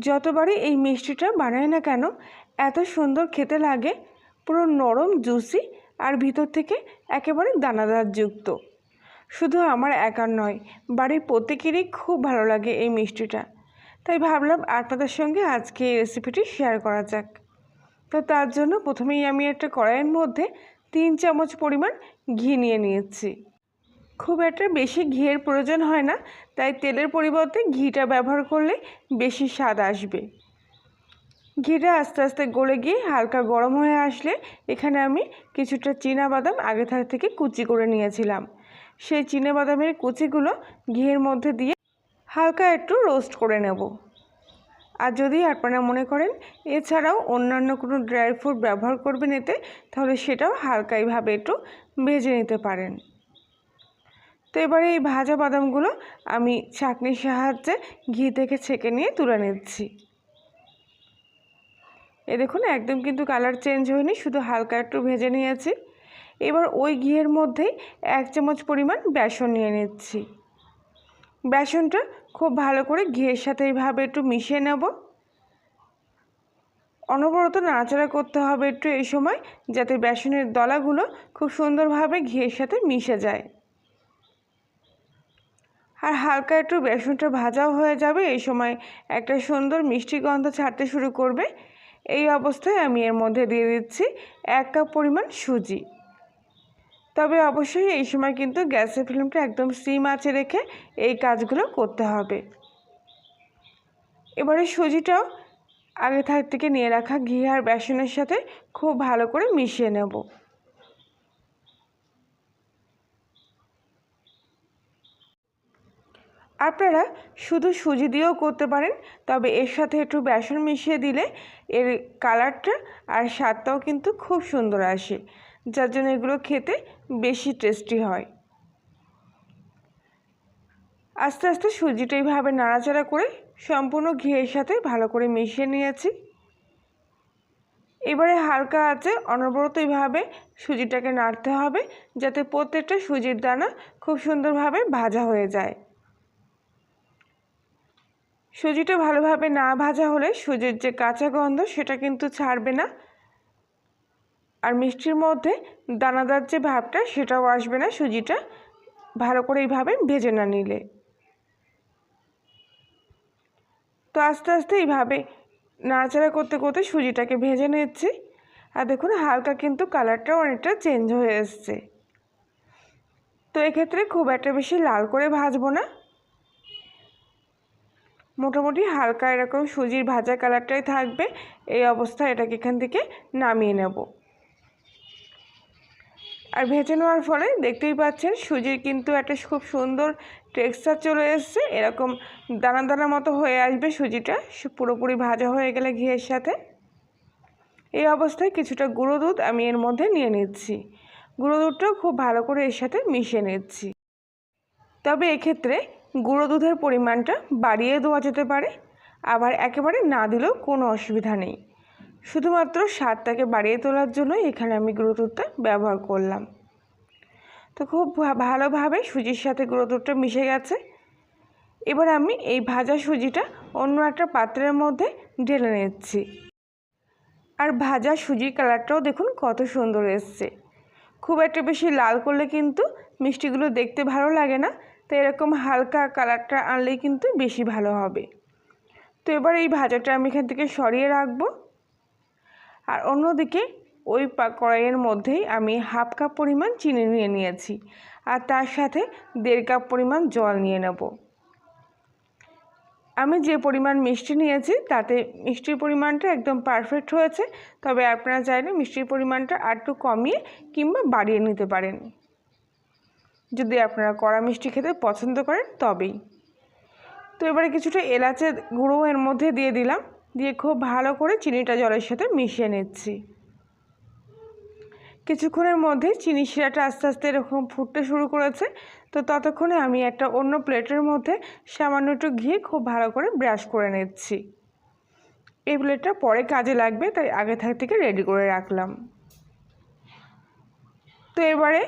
যতবারই এই মিষ্টিটা বানাই না কেন এত সুন্দর খেতে লাগে, পুরো নরম জুসি আর ভিতর থেকে একেবারে দানাদার যুক্ত। শুধু আমার একার নয়, বাড়ির প্রত্যেকেরই খুব ভালো লাগে এই মিষ্টিটা। তাই ভাবলাম আপনাদের সঙ্গে আজকে এই রেসিপিটি শেয়ার করা যাক। তো তার জন্য প্রথমেই আমি একটা কড়াইয়ের মধ্যে 3 চামচ পরিমাণ ঘি নিয়ে নিয়েছি। খুব একটা বেশি ঘিয়ের প্রয়োজন হয় না, তাই তেলের পরিবর্তে ঘিটা ব্যবহার করলে বেশি স্বাদ আসবে। ঘিটা আস্তে আস্তে গলে গিয়ে হালকা গরম হয়ে আসলে এখানে আমি কিছুটা চীনাবাদাম আগে থেকে কুচি করে নিয়েছিলাম। সেই চীনাবাদামের কুচিগুলো ঘিয়ের মধ্যে দিয়ে হালকা একটু রোস্ট করে নেব। আর যদি আপনারা মনে করেন এছাড়াও অন্যান্য কোনো ড্রাই ফ্রুট ব্যবহার করবেন এতে, তাহলে সেটাও হালকা এইভাবে একটু ভেজে নিতে পারেন। তো এবারে এই ভাজা বাদামগুলো আমি ছাঁকনির সাহায্যে ঘি থেকে ছেঁকে নিয়ে তুলে নিচ্ছি। এ দেখুন একদম কিন্তু কালার চেঞ্জ হয়নি, শুধু হালকা একটু ভেজে নিয়েছি। এবার ওই ঘিয়ের মধ্যেই 1 চামচ পরিমাণ বেসন নিয়ে নিচ্ছি। বেসনটা খুব ভালো করে ঘিয়ের সাথে এইভাবে একটু মিশিয়ে নেব। অনবরত নাড়াচাড়া করতে হবে একটু এই সময়, যাতে বেসনের দলাগুলো খুব সুন্দরভাবে ঘিয়ের সাথে মিশে যায়। আর হালকা একটু বেসনটা ভাজাও হয়ে যাবে, এই সময় একটা সুন্দর মিষ্টি গন্ধ ছাড়তে শুরু করবে। এই অবস্থায় আমি এর মধ্যে দিয়ে দিচ্ছি 1 কাপ পরিমাণ সুজি। তবে অবশ্যই এই সময় কিন্তু গ্যাসের ফ্লেমটা একদম সিম আঁচে রেখে এই কাজগুলো করতে হবে। এবারে সুজিটাও আগে থেকে নিয়ে রাখা ঘি আর বেসনের সাথে খুব ভালো করে মিশিয়ে নেব। আপনারা শুধু সুজি দিয়েও করতে পারেন, তবে এর সাথে একটু বেসন মিশিয়ে দিলে এর কালারটা আর স্বাদটাও কিন্তু খুব সুন্দর আসে, যার জন্য এগুলো খেতে বেশি টেস্টি হয়। আস্তে আস্তে সুজিটা এইভাবে নাড়াচাড়া করে সম্পূর্ণ ঘিয়ের সাথে ভালো করে মিশিয়ে নিয়েছি। এবারে হালকা আঁচে অনবরত এইভাবে সুজিটাকে নাড়তে হবে, যাতে প্রত্যেকটা সুজির দানা খুব সুন্দরভাবে ভাজা হয়ে যায়। সুজিটা ভালোভাবে না ভাজা হলে সুজির যে কাঁচা গন্ধ সেটা কিন্তু ছাড়বে না, আর মিষ্টির মধ্যে দানাদার যে ভাবটা সেটাও আসবে না সুজিটা ভালো করে এইভাবে ভেজে না নিলে। তো আস্তে আস্তে এইভাবে নাড়াচাড়া করতে করতে সুজিটাকে ভেজে নিচ্ছি। আর দেখুন হালকা কিন্তু কালারটাও অনেকটা চেঞ্জ হয়ে এসছে। তো এক্ষেত্রে খুব একটা বেশি লাল করে ভাজবো না, মোটামুটি হালকা এরকম সুজির ভাজা কালারটাই থাকবে। এই অবস্থায় এটাকে এখান থেকে নামিয়ে নেব। আর ভেজে নেওয়ার ফলে দেখতেই পাচ্ছেন সুজির কিন্তু একটা খুব সুন্দর টেক্সচার চলে এসছে, এরকম দানা দানা মতো হয়ে আসবে সুজিটা পুরোপুরি ভাজা হয়ে গেলে ঘিয়ের সাথে। এই অবস্থায় কিছুটা গুঁড়ো দুধ আমি এর মধ্যে নিয়ে নিচ্ছি। গুঁড়ো দুধটাও খুব ভালো করে এর সাথে মিশিয়ে নিচ্ছি। তবে এক্ষেত্রে গুঁড়ো দুধের পরিমাণটা বাড়িয়ে দেওয়া যেতে পারে, আবার একেবারে না দিলেও কোনো অসুবিধা নেই। শুধুমাত্র স্বাদটাকে বাড়িয়ে তোলার জন্য এখানে আমি গুঁড়ো দুধটা ব্যবহার করলাম। তো খুব ভালোভাবে সুজির সাথে গুঁড়ো দুধটা মিশে গেছে। এবার আমি এই ভাজা সুজিটা অন্য একটা পাত্রের মধ্যে ঢেলে নিচ্ছি। আর ভাজা সুজির কালারটাও দেখুন কত সুন্দর এসছে। খুব একটা বেশি লাল করলে কিন্তু মিষ্টিগুলো দেখতে ভালো লাগে না, তো এরকম হালকা কালারটা আনলেই কিন্তু বেশি ভালো হবে। তো এবার এই ভাজাটা আমি এখান থেকে সরিয়ে রাখবো। আর অন্যদিকে ওই কড়াইয়ের মধ্যেই আমি 1/2 কাপ পরিমাণ চিনি নিয়ে নিয়েছি, আর তার সাথে 1.5 কাপ পরিমাণ জল নিয়ে নেব। আমি যে পরিমাণ মিষ্টি নিয়েছি তাতে মিষ্টির পরিমাণটা একদম পারফেক্ট হয়েছে, তবে আপনারা চাইলে মিষ্টির পরিমাণটা আর একটু কমিয়ে কিংবা বাড়িয়ে নিতে পারেন, যদি আপনারা কড়া মিষ্টি খেতে পছন্দ করেন তবেই। তো এবারে কিছুটা এলাচের গুঁড়ো এর মধ্যে দিয়ে দিলাম, দিয়ে খুব ভালো করে চিনিটা জলের সাথে মিশিয়ে নিচ্ছি। কিছুক্ষণের মধ্যে চিনি শিরাটা আস্তে আস্তে এরকম ফুটতে শুরু করেছে। তো ততক্ষণে আমি একটা অন্য প্লেটের মধ্যে সামান্য একটু ঘি খুব ভালো করে ব্রাশ করে নিচ্ছি। এই প্লেটটা পরে কাজে লাগবে, তাই আগে থেকে রেডি করে রাখলাম। তো এবারে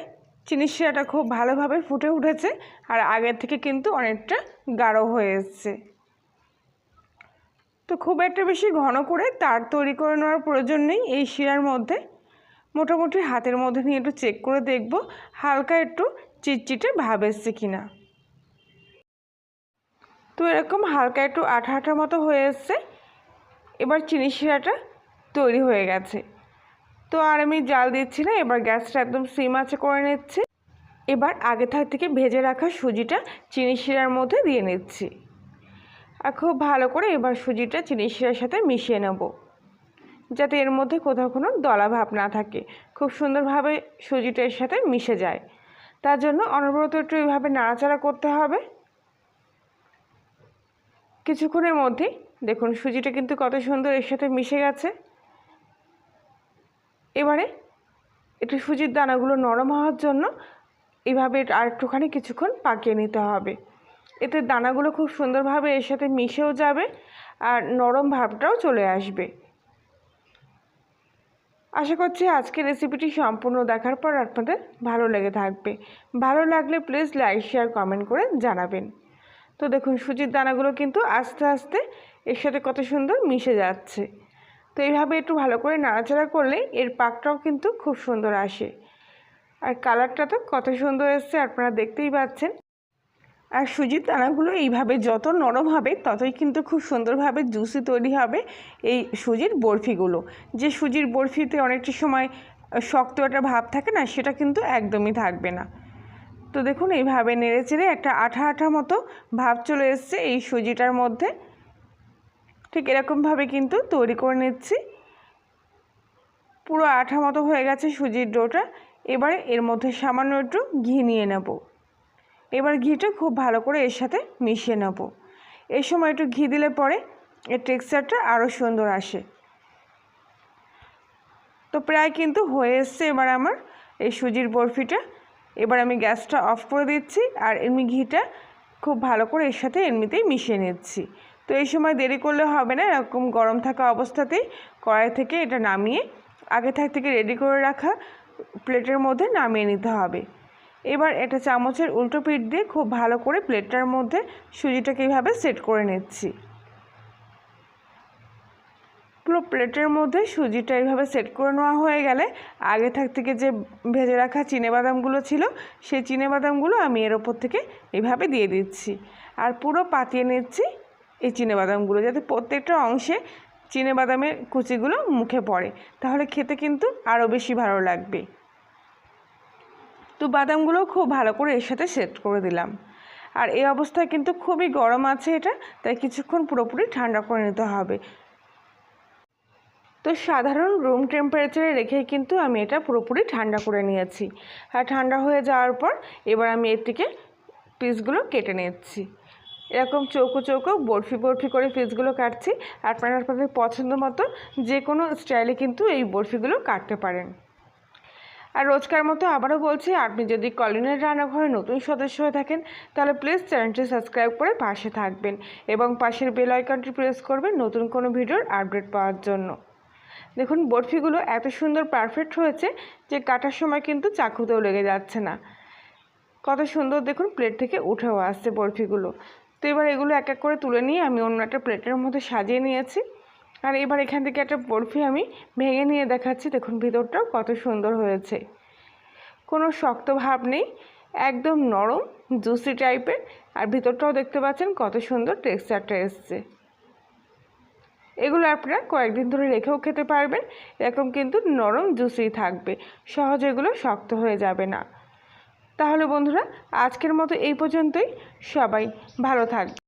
চিনি শিরাটা খুব ভালোভাবে ফুটে উঠেছে, আর আগের থেকে কিন্তু অনেকটা গাঢ় হয়ে এসছে। তো তো খুব একটা বেশি ঘন করে তার তৈরি করে নেওয়ার প্রয়োজন নেই। এই শিরার মধ্যে মোটামুটি হাতের মধ্যে নিয়ে একটু চেক করে দেখব হালকা একটু চিটচিটে ভাব এসছে কিনা। তো এরকম হালকা একটু আঠা আঠা মতো হয়ে এসছে। এবার চিনি শিরাটা তৈরি হয়ে গেছে। তো আর আমি জাল দিচ্ছি না, এবার গ্যাসটা একদম সিম আঁচে করে নিচ্ছি। এবার আগে থেকে ভেজে রাখা সুজিটা চিনি শিরার মধ্যে দিয়ে নিচ্ছি। আর খুব ভালো করে এবার সুজিটা চিনি শিরার সাথে মিশিয়ে নেব, যাতে এর মধ্যে কোথাও কোনো দলা ভাব না থাকে, খুব সুন্দরভাবে সুজিটা এর সাথে মিশে যায়। তার জন্য অনবরত একটু এইভাবে নাড়াচাড়া করতে হবে। কিছুক্ষণের মধ্যেই দেখুন সুজিটা কিন্তু কত সুন্দর এর সাথে মিশে গেছে। এবারে একটু সুজির দানাগুলো নরম হওয়ার জন্য এইভাবে আর একটুখানি কিছুক্ষণ পাকিয়ে নিতে হবে। এতে দানাগুলো খুব সুন্দরভাবে এর সাথে মিশেও যাবে আর নরম ভাবটাও চলে আসবে। আশা করছি আজকের রেসিপিটি সম্পূর্ণ দেখার পর আপনাদের ভালো লেগে থাকবে। ভালো লাগলে প্লিজ লাইক শেয়ার কমেন্ট করে জানাবেন। তো দেখুন সুজির দানাগুলো কিন্তু আস্তে আস্তে এর সাথে কত সুন্দর মিশে যাচ্ছে। তো এইভাবে একটু ভালো করে নাড়াচাড়া করলে এর পাকটাও কিন্তু খুব সুন্দর আসে। আর কালারটা তো কত সুন্দর এসছে আপনারা দেখতেই পাচ্ছেন। আর সুজির দানাগুলো এইভাবে যত নরম হবে ততই কিন্তু খুব সুন্দরভাবে জুসি তৈরি হবে এই সুজির বরফিগুলো। যে সুজির বরফিতে অনেকটা সময় শক্ত একটা ভাব থাকে না, সেটা কিন্তু একদমই থাকবে না। তো দেখুন এইভাবে নেড়ে চেড়ে একটা আঠা আঠা মতো ভাব চলে এসছে এই সুজিটার মধ্যে। ঠিক এরকমভাবে কিন্তু তৈরি করে নিচ্ছি। পুরো আঠা মতো হয়ে গেছে সুজির ডোটা। এবারে এর মধ্যে সামান্য একটু ঘি নিয়ে নেব। এবার ঘিটা খুব ভালো করে এর সাথে মিশিয়ে নেব। এই সময় একটু ঘি দিলে পরে এর টেক্সচারটা আরও সুন্দর আসে। তো প্রায় কিন্তু হয়ে এসছে এবার আমার এই সুজির বরফিটা। এবার আমি গ্যাসটা অফ করে দিচ্ছি আর এমনি ঘিটা খুব ভালো করে এর সাথে এমনিতেই মিশিয়ে নিচ্ছি। তো এই সময় দেরি করলে হবে না, এরকম গরম থাকা অবস্থাতেই কড়াই থেকে এটা নামিয়ে আগে থেকে রেডি করে রাখা প্লেটের মধ্যে নামিয়ে নিতে হবে। এবার একটা চামচের উল্টো পিঠ দিয়ে খুব ভালো করে প্লেটটার মধ্যে সুজিটাকে এইভাবে সেট করে নিচ্ছি। পুরো প্লেটের মধ্যে সুজিটা এইভাবে সেট করে নেওয়া হয়ে গেলে আগে থেকে যে ভেজে রাখা চিনেবাদামগুলো ছিল সেই চিনেবাদামগুলো আমি এর ওপর থেকে এইভাবে দিয়ে দিচ্ছি। আর পুরো পাতিয়ে নিচ্ছি এই চিনেবাদামগুলো, যাতে প্রত্যেকটা অংশে চিনেবাদামের কুচিগুলো মুখে পড়ে, তাহলে খেতে কিন্তু আরও বেশি ভালো লাগবে। তো বাদামগুলো খুব ভালো করে এর সাথে সেট করে দিলাম। আর এই অবস্থায় কিন্তু খুবই গরম আছে এটা, তাই কিছুক্ষণ পুরোপুরি ঠান্ডা করে নিতে হবে। তো সাধারণ রুম টেম্পারেচারে রেখেই কিন্তু আমি এটা পুরোপুরি ঠান্ডা করে নিয়েছি। আর ঠান্ডা হয়ে যাওয়ার পর এবার আমি এর থেকে পিসগুলো কেটে নিচ্ছি। এরকম চৌকো চৌকো বরফি করে পিসগুলো কাটছি। আপনারা আপনাদের পছন্দ মতো যে কোনো স্টাইলে কিন্তু এই বরফিগুলো কাটতে পারেন। আর রোজকার মতো আবারও বলছি, আপনি যদি কলিনের রান্নাঘরে নতুন সদস্য হয়ে থাকেন তাহলে প্লিজ চ্যানেলটি সাবস্ক্রাইব করে পাশে থাকবেন এবং পাশের বেল আইকনটি প্রেস করবেন নতুন কোনো ভিডিওর আপডেট পাওয়ার জন্য। দেখুন বরফিগুলো এত সুন্দর পারফেক্ট হয়েছে যে কাটার সময় কিন্তু চাকুতেও লেগে যাচ্ছে না। কত সুন্দর দেখুন প্লেট থেকে উঠেও আসছে বরফিগুলো। তো এবার এগুলো এক এক করে তুলে নিয়ে আমি অন্য একটা প্লেটের মধ্যে সাজিয়ে নিয়েছি। আর এবার এখান থেকে একটা বরফি আমি ভেঙে নিয়ে দেখাচ্ছি। দেখুন ভিতরটাও কত সুন্দর হয়েছে, কোনো শক্ত ভাব নেই, একদম নরম জুসি টাইপের। আর ভিতরটাও দেখতে পাচ্ছেন কত সুন্দর টেক্সচারটা এসছে। এগুলো আপনারা কয়েকদিন ধরে রেখেও খেতে পারবেন, এরকম কিন্তু নরম জুসি থাকবে, সহজে এগুলো শক্ত হয়ে যাবে না। তাহলে বন্ধুরা আজকের মতো এই পর্যন্তই, সবাই ভালো থাকবে।